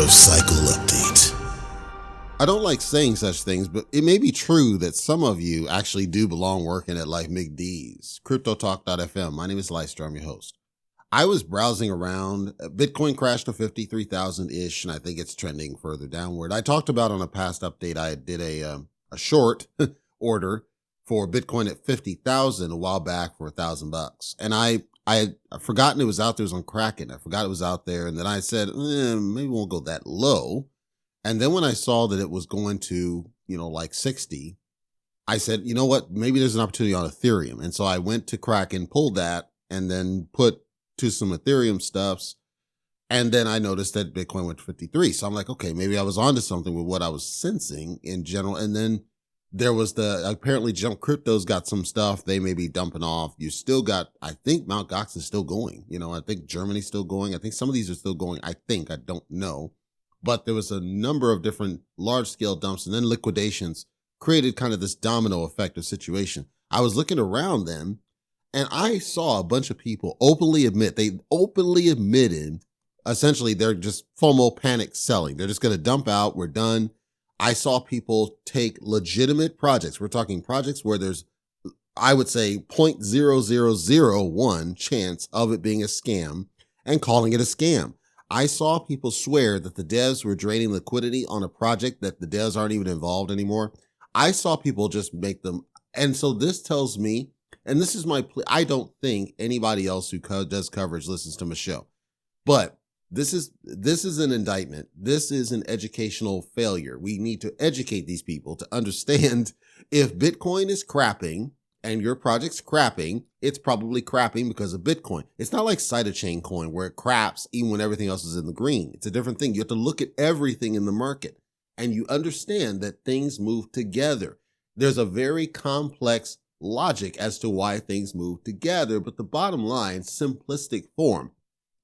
out of cycle update. I don't like saying such things, but it may be true that some of you actually do belong working at like McD's. CryptoTalk.fm. My name is Leicester. I'm your host. I was browsing around. Bitcoin crashed to 53,000-ish, and I think it's trending further downward. I talked about on a past update, I did a short order for Bitcoin at 50,000 a while back for $1,000. And I had forgotten it was out there. It was on Kraken. I forgot it was out there. And then I said, maybe we won't go that low. And then when I saw that it was going to, like 60, I said, you know what, maybe there's an opportunity on Ethereum. And so I went to Kraken, pulled that, and then put to some Ethereum stuffs. And then I noticed that Bitcoin went to 53. So I'm like, okay, maybe I was onto something with what I was sensing in general. And then there was apparently Jump Crypto's got some stuff they may be dumping off. You still got, I think Mt. Gox is still going. I think Germany's still going. I think some of these are still going. I don't know. But there was a number of different large scale dumps and then liquidations created kind of this domino effect of situation. I was looking around then and I saw a bunch of people openly admitted, essentially they're just FOMO panic selling. They're just going to dump out. We're done. I saw people take legitimate projects. We're talking projects where there's, I would say, 0.0001 chance of it being a scam and calling it a scam. I saw people swear that the devs were draining liquidity on a project that the devs aren't even involved anymore. I saw people just make them. And so this tells me, and this is my plea, I don't think anybody else who does coverage listens to my show, but this is an indictment. This is an educational failure. We need to educate these people to understand if Bitcoin is crapping and your project's crapping, it's probably crapping because of Bitcoin. It's not like Cytochain coin where it craps even when everything else is in the green. It's a different thing. You have to look at everything in the market and you understand that things move together. There's a very complex logic as to why things move together, but the bottom line, simplistic form,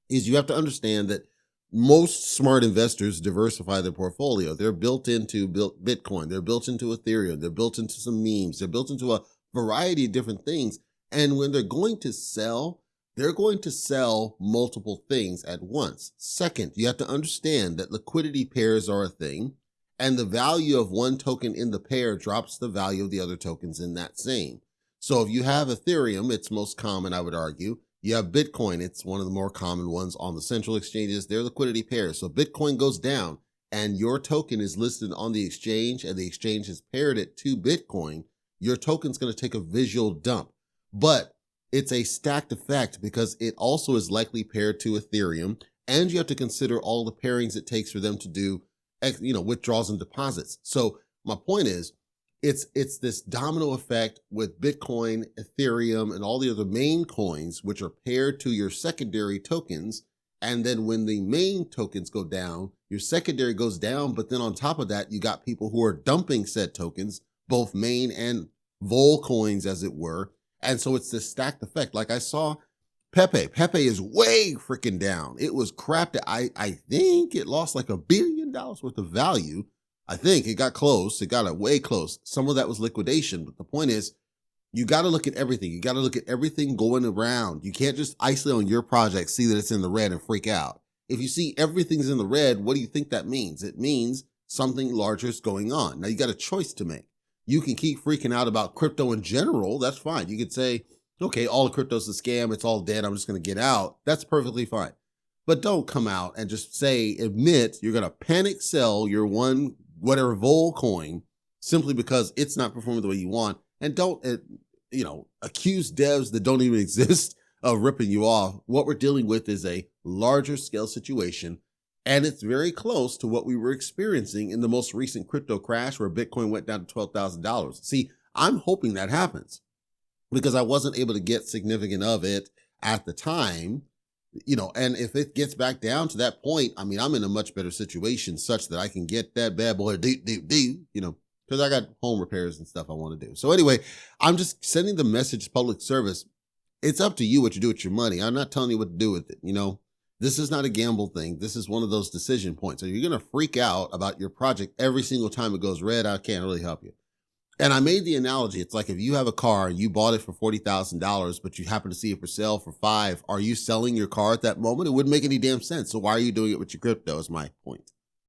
is you have to understand that most smart investors diversify their portfolio. They're built into Bitcoin. They're built into Ethereum. They're built into some memes. They're built into a variety of different things. And when they're going to sell, they're going to sell multiple things at once. Second, you have to understand that liquidity pairs are a thing, and the value of one token in the pair drops the value of the other tokens in that same. So if you have Ethereum, it's most common, I would argue. You have Bitcoin. It's one of the more common ones on the central exchanges. They're liquidity pairs. So Bitcoin goes down and your token is listed on the exchange and the exchange has paired it to Bitcoin. Your token's going to take a visual dump, but it's a stacked effect because it also is likely paired to Ethereum. And you have to consider all the pairings it takes for them to do, withdrawals and deposits. So my point is, it's this domino effect with Bitcoin, Ethereum, and all the other main coins, which are paired to your secondary tokens. And then when the main tokens go down, your secondary goes down. But then on top of that, you got people who are dumping said tokens, both main and vol coins, as it were. And so it's this stacked effect. Like I saw Pepe. Pepe is way freaking down. It was crap that I think it lost like $1 billion worth of value. I think it got close. It got way close. Some of that was liquidation. But the point is, you got to look at everything. You got to look at everything going around. You can't just isolate on your project, see that it's in the red and freak out. If you see everything's in the red, what do you think that means? It means something larger is going on. Now you got a choice to make. You can keep freaking out about crypto in general. That's fine. You could say, okay, all of crypto's a scam. It's all dead. I'm just going to get out. That's perfectly fine. But don't come out and just admit you're going to panic sell your whatever vol coin simply because it's not performing the way you want. And don't, accuse devs that don't even exist of ripping you off. What we're dealing with is a larger scale situation. And it's very close to what we were experiencing in the most recent crypto crash where Bitcoin went down to $12,000. See, I'm hoping that happens because I wasn't able to get significant of it at the time. And if it gets back down to that point, I'm in a much better situation such that I can get that bad boy deep, because I got home repairs and stuff I want to do. So anyway, I'm just sending the message, public service. It's up to you what you do with your money. I'm not telling you what to do with it. This is not a gamble thing. This is one of those decision points. So you're going to freak out about your project every single time it goes red. I can't really help you. And I made the analogy. It's like if you have a car and you bought it for $40,000, but you happen to see it for sale for $5,000, are you selling your car at that moment? It wouldn't make any damn sense. So why are you doing it with your crypto is my point.